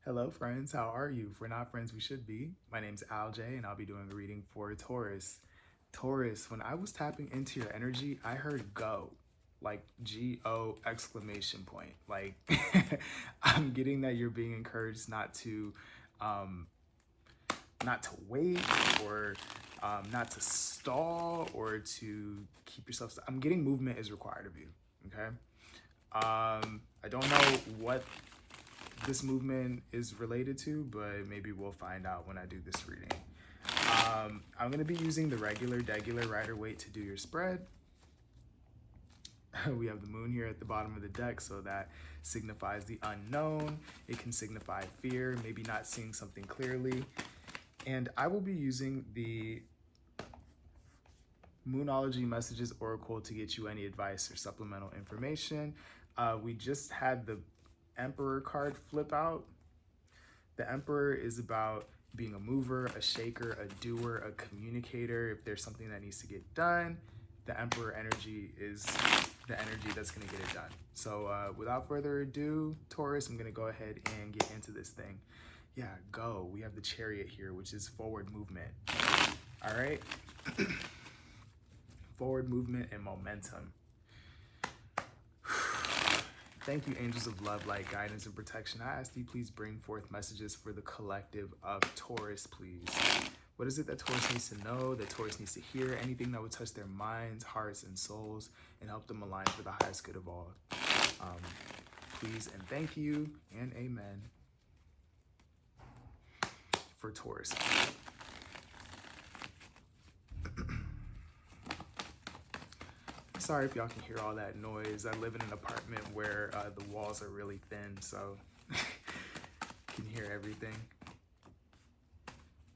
Hello friends, how are you? If we're not friends, we should be. My name's Alj and I'll be doing a reading for Taurus. Taurus, when I was tapping into your energy, I heard go. Like G-O exclamation point. Like I'm getting that you're being encouraged um not to wait or not to stall or to keep yourself. I'm getting movement is required of you. Okay. I don't know what this movement is related to, but maybe we'll find out when I do this reading. I'm going to be using the regular Rider Waite to do your spread. We have the moon here at the bottom of the deck, so that signifies the unknown. It can signify fear, maybe not seeing something clearly. And I will be using the Moonology Messages Oracle to get you any advice or supplemental information. We just had the Emperor card flip out. The Emperor is about being a mover, a shaker, a doer, a communicator. If there's something that needs to get done, the Emperor energy is the energy that's going to get it done. So without further ado, Taurus, I'm going to go ahead and get into this thing. Yeah, go. We have the Chariot here, which is forward movement. All right. Forward movement and momentum. Thank you, angels of love, light, guidance, and protection. I ask you, please bring forth messages for the collective of Taurus, please. What is it that Taurus needs to know, that Taurus needs to hear? Anything that would touch their minds, hearts, and souls and help them align for the highest good of all. Please and thank you and amen for Taurus. Sorry if y'all can hear all that noise. I live in an apartment where the walls are really thin, so can hear everything.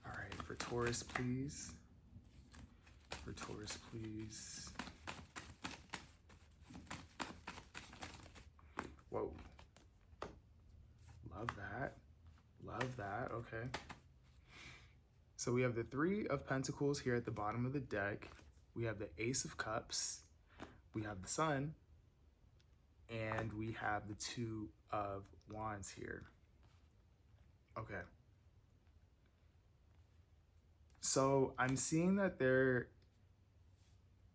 All right, for Taurus, please. For Taurus, please. Whoa. Love that. Love that. Okay. So we have the Three of Pentacles here at the bottom of the deck. We have the Ace of Cups. We have the Sun, and we have the Two of Wands here. Okay. So I'm seeing that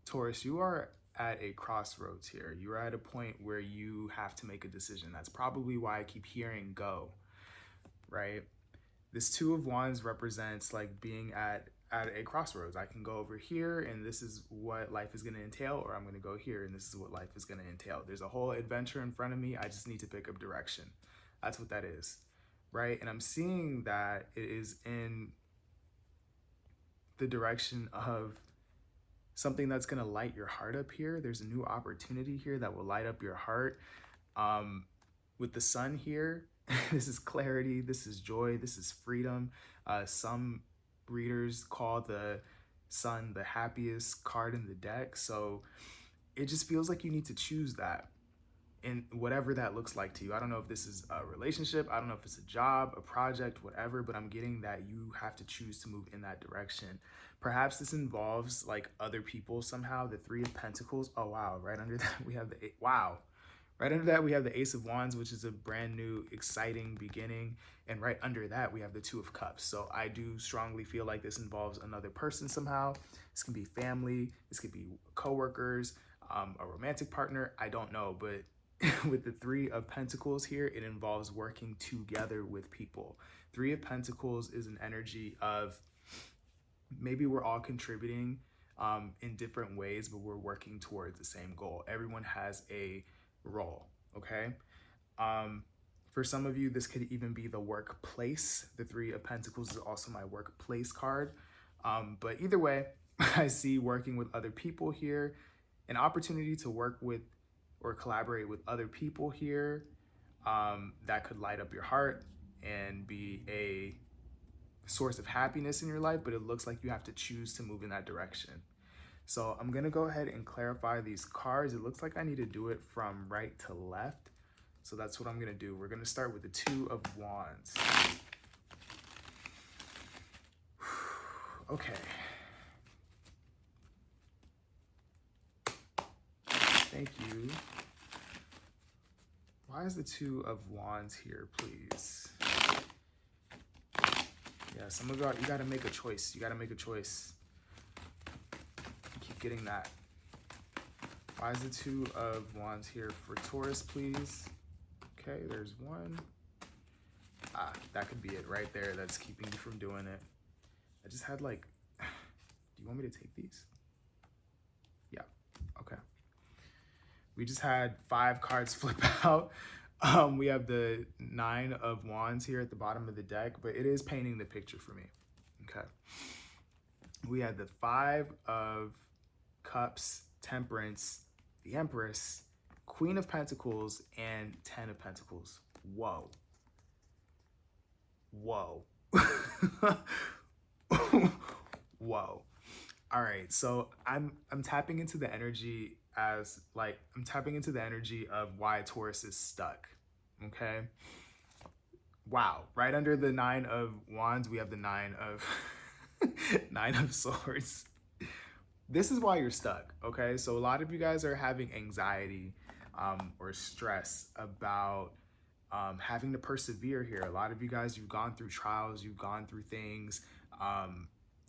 Taurus, you are at a crossroads here. You're at a point where you have to make a decision. That's probably why I keep hearing go, right? This Two of Wands represents like being at a crossroads. I can go over here and this is what life is going to entail, or I'm going to go here and this is what life is going to entail. There's a whole adventure in front of me. I just need to pick up direction. That's what that is, right? And I'm seeing that it is in the direction of something that's going to light your heart up here. There's a new opportunity here that will light up your heart. With the Sun here, this is clarity, this is joy, this is freedom. Some readers call the Sun the happiest card in the deck. So it just feels like you need to choose that in whatever that looks like to you. I don't know if this is a relationship, I don't know if it's a job, a project, whatever, but I'm getting that you have to choose to move in that direction. Perhaps this involves like other people somehow. The Three of Pentacles. Oh wow, right under that we have the wow. Right under that, we have the Ace of Wands, which is a brand new, exciting beginning. And right under that, we have the Two of Cups. So I do strongly feel like this involves another person somehow. This can be family. This could be coworkers, a romantic partner. I don't know. But with the Three of Pentacles here, it involves working together with people. Three of Pentacles is an energy of maybe we're all contributing in different ways, but we're working towards the same goal. Everyone has a role, okay? For some of you, this could even be the workplace. The Three of Pentacles is also my workplace card. But either way, I see working with other people here, an opportunity to work with or collaborate with other people here that could light up your heart and be a source of happiness in your life, but it looks like you have to choose to move in that direction. So I'm gonna go ahead and clarify these cards. It looks like I need to do it from right to left. So that's what I'm gonna do. We're gonna start with the Two of Wands. Okay. Thank you. Why is the Two of Wands here, please? some of y'all, you gotta make a choice. You gotta make a choice. Keep getting that. Why is the Two of Wands here for Taurus, please? Okay, there's one. That could be it right there. That's keeping you from doing it. I just had like, do you want me to take these? Yeah, okay. We just had 5 cards flip out. We have the 9 of Wands here at the bottom of the deck, but it is painting the picture for me. Okay. We had the 5 of Cups, Temperance, the Empress, Queen of Pentacles, and 10 of Pentacles. Whoa. Whoa. Whoa. All right, so I'm tapping into the energy as like, I'm tapping into the energy of why Taurus is stuck, okay? Wow, right under the 9 of Wands, we have the 9 of, 9 of Swords. This is why you're stuck, okay? So a lot of you guys are having anxiety or stress about having to persevere here. A lot of you guys, you've gone through trials, you've gone through things,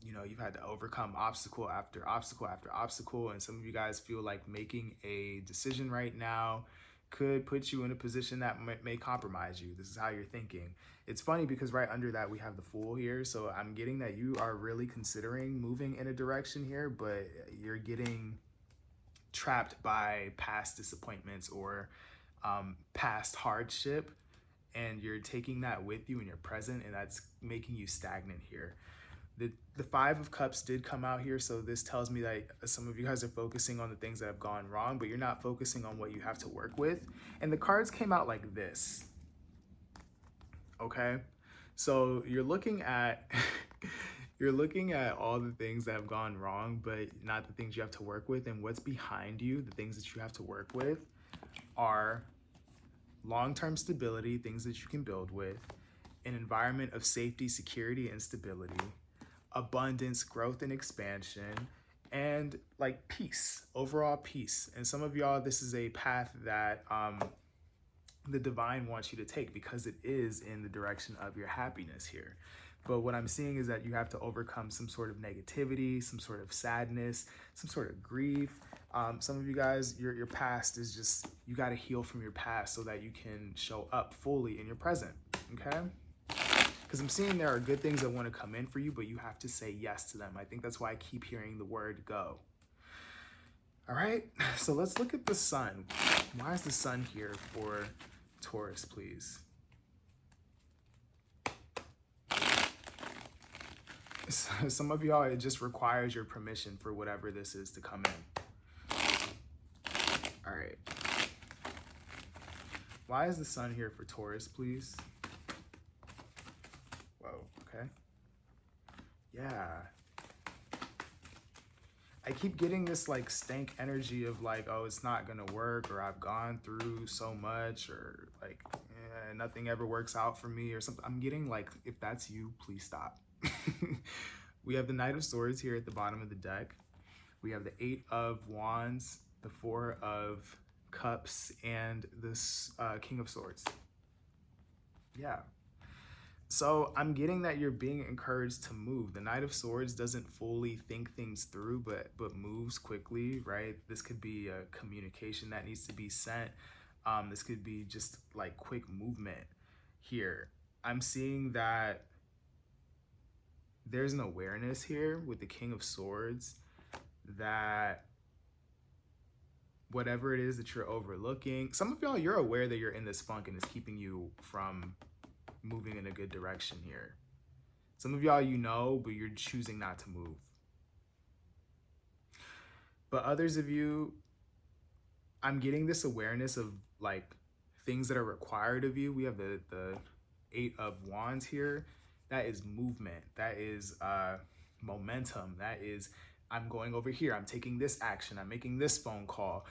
you know, you've had to overcome obstacle after obstacle after obstacle, and some of you guys feel like making a decision right now could put you in a position that may compromise you. This is how you're thinking. It's funny because right under that we have the Fool here, so I'm getting that you are really considering moving in a direction here, but you're getting trapped by past disappointments or past hardship, and you're taking that with you in your present, and that's making you stagnant here. The 5 of Cups did come out here, so this tells me that some of you guys are focusing on the things that have gone wrong, but you're not focusing on what you have to work with. And the cards came out like this, okay? So you're looking at you're looking at all the things that have gone wrong, but not the things you have to work with. And what's behind you, the things that you have to work with, are long-term stability, things that you can build with, an environment of safety, security, and stability, abundance, growth, and expansion, and like peace, overall peace. And some of y'all, this is a path that the divine wants you to take because it is in the direction of your happiness here. But what I'm seeing is that you have to overcome some sort of negativity, some sort of sadness, some sort of grief. Some of you guys, your past is just, you got to heal from your past so that you can show up fully in your present, okay? Because I'm seeing there are good things that want to come in for you, but you have to say yes to them. I think that's why I keep hearing the word go. All right, so let's look at the Sun. Why is the Sun here for Taurus, please? Some of y'all, it just requires your permission for whatever this is to come in. All right. Why is the Sun here for Taurus, please? Whoa, okay. Yeah. I keep getting this like stank energy of like, oh, it's not gonna work, or I've gone through so much, or like, nothing ever works out for me or something. I'm getting like, if that's you, please stop. We have the Knight of Swords here at the bottom of the deck. We have the 8 of Wands, the 4 of Cups, and this King of Swords. Yeah. So I'm getting that you're being encouraged to move. The Knight of Swords doesn't fully think things through, but moves quickly, right? This could be a communication that needs to be sent. This could be just like quick movement here. I'm seeing that there's an awareness here with the King of Swords that whatever it is that you're overlooking, some of y'all, you're aware that you're in this funk and it's keeping you from moving in a good direction here. Some of y'all, you know, but you're choosing not to move. But others of you, I'm getting this awareness of like things that are required of you. We have the 8 of Wands here. That is movement. That is momentum. That is, I'm going over here. I'm taking this action. I'm making this phone call.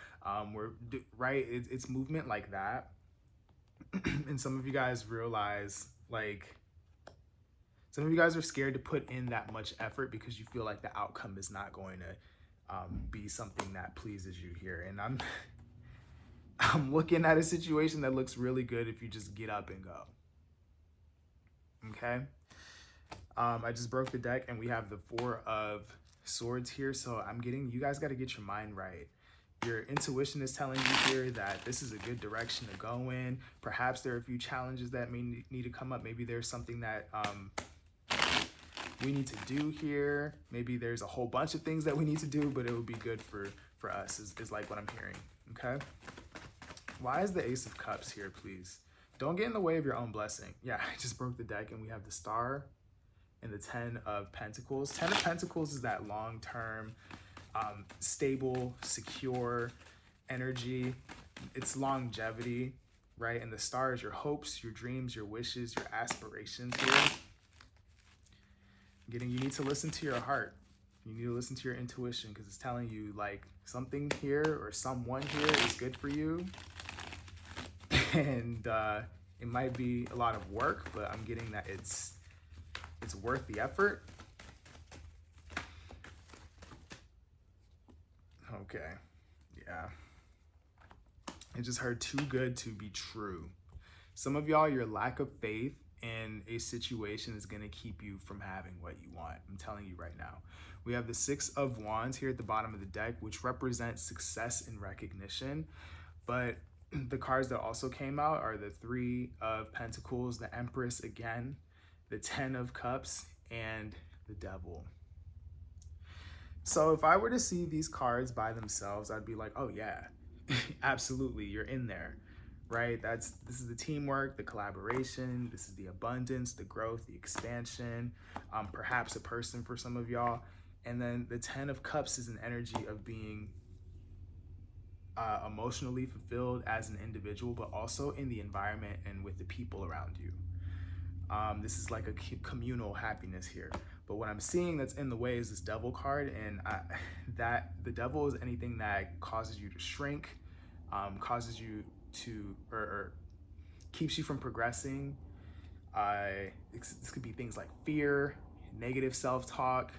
Right? It's movement like that. And some of you guys realize, like, some of you guys are scared to put in that much effort because you feel like the outcome is not going to be something that pleases you here. And I'm looking at a situation that looks really good if you just get up and go. Okay? I just broke the deck and we have the Four of Swords here. So you guys got to get your mind right. Your intuition is telling you here that this is a good direction to go in. Perhaps there are a few challenges that may need to come up. Maybe there's something that we need to do here. Maybe there's a whole bunch of things that we need to do, but it would be good for us is like what I'm hearing, okay? Why is the Ace of Cups here, please? Don't get in the way of your own blessing. Yeah, I just broke the deck and we have the Star and the Ten of Pentacles. Ten of Pentacles is that long-term, stable, secure energy. It's longevity, right? And the Star is your hopes, your dreams, your wishes, your aspirations here. You need to listen to your heart. You need to listen to your intuition because it's telling you like something here or someone here is good for you. And it might be a lot of work, but I'm getting that it's worth the effort. Okay, yeah. I just heard too good to be true. Some of y'all, your lack of faith in a situation is going to keep you from having what you want. I'm telling you right now. We have the Six of Wands here at the bottom of the deck, which represents success and recognition. But the cards that also came out are the Three of Pentacles, the Empress again, the Ten of Cups, and the Devil. So if I were to see these cards by themselves, I'd be like, oh yeah, absolutely, you're in there, right? This is the teamwork, the collaboration, this is the abundance, the growth, the expansion, perhaps a person for some of y'all. And then the Ten of Cups is an energy of being emotionally fulfilled as an individual, but also in the environment and with the people around you. This is like a communal happiness here. But what I'm seeing that's in the way is this Devil card, and that the Devil is anything that causes you to shrink, causes you to, or keeps you from progressing. This could be things like fear, negative self-talk,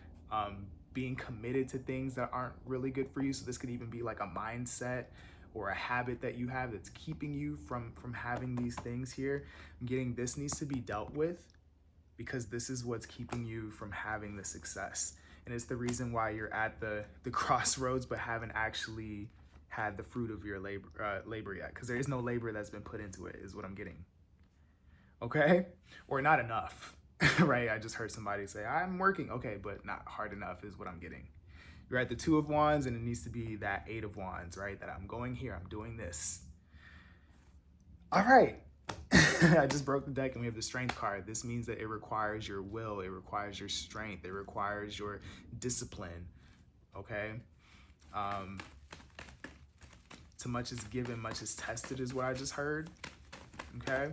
being committed to things that aren't really good for you. So this could even be like a mindset or a habit that you have that's keeping you from having these things here. I'm getting this needs to be dealt with because this is what's keeping you from having the success. And it's the reason why you're at the crossroads but haven't actually had the fruit of your labor yet, because there is no labor that's been put into it, is what I'm getting. Okay? Or not enough, right? I just heard somebody say, I'm working. Okay, but not hard enough is what I'm getting. You're at the Two of Wands, and it needs to be that Eight of Wands, right? That I'm going here, I'm doing this. All right. I just broke the deck and we have the Strength card. This means that it requires your will, it requires your strength, it requires your discipline, okay? To much is given, much is tested is what I just heard, okay?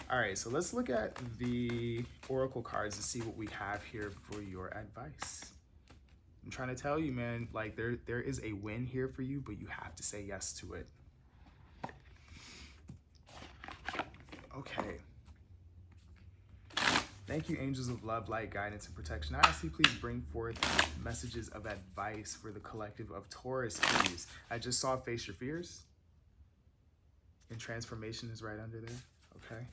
All right, so let's look at the Oracle cards to see what we have here for your advice. I'm trying to tell you, man, like there is a win here for you, but you have to say yes to it. Okay. Thank you, angels of love, light, guidance, and protection. I ask you, please bring forth messages of advice for the collective of Taurus, please. I just saw Face Your Fears. And transformation is right under there. Okay.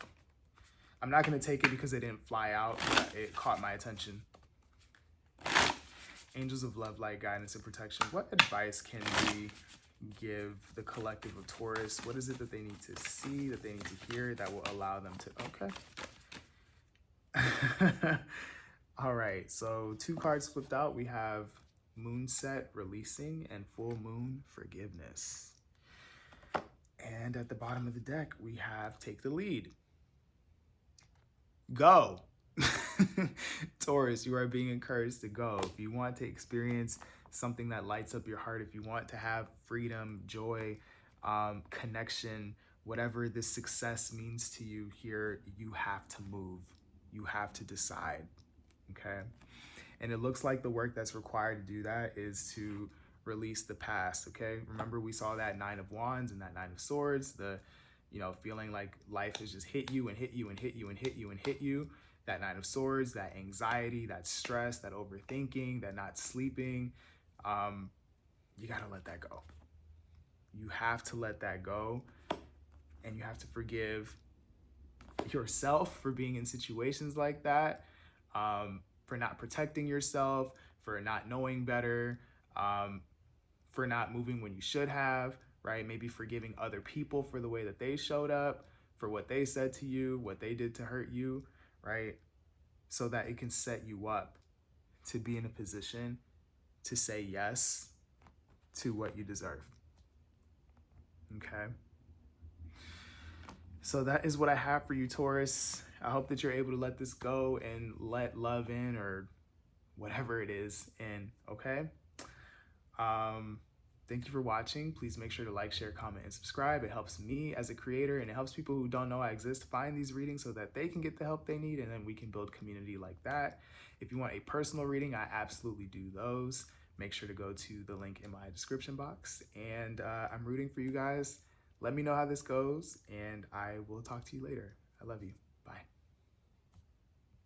I'm not going to take it because it didn't fly out, but it caught my attention. Angels of love, light, guidance, and protection. What advice can we give the collective of Taurus? What is it that they need to see, that they need to hear, that will allow them to, okay. All right, so two cards flipped out. We have Moonset, releasing, and Full Moon, forgiveness. And at the bottom of the deck, we have Take the Lead. Go. Taurus, you are being encouraged to go. If you want to experience something that lights up your heart, if you want to have freedom, joy, connection, whatever this success means to you here, you have to move. You have to decide, okay? And it looks like the work that's required to do that is to release the past, okay? Remember, we saw that Nine of Wands and that Nine of Swords, feeling like life has just hit you and hit you and hit you and hit you and hit you. That Nine of Swords, that anxiety, that stress, that overthinking, that not sleeping, you gotta let that go. You have to let that go, and you have to forgive yourself for being in situations like that. for not protecting yourself, for not knowing better, for not moving when you should have, right? Maybe forgiving other people for the way that they showed up, for what they said to you, what they did to hurt you, right? So that it can set you up to be in a position to say yes to what you deserve. Okay? So that is what I have for you, Taurus. I hope that you're able to let this go and let love in, or whatever it is in, okay? Thank you for watching. Please make sure to like, share, comment, and subscribe. It helps me as a creator, and it helps people who don't know I exist find these readings so that they can get the help they need, and then we can build community like that. If you want a personal reading, I absolutely do those. Make sure to go to the link in my description box, and I'm rooting for you guys. Let me know how this goes, and I will talk to you later. I love you.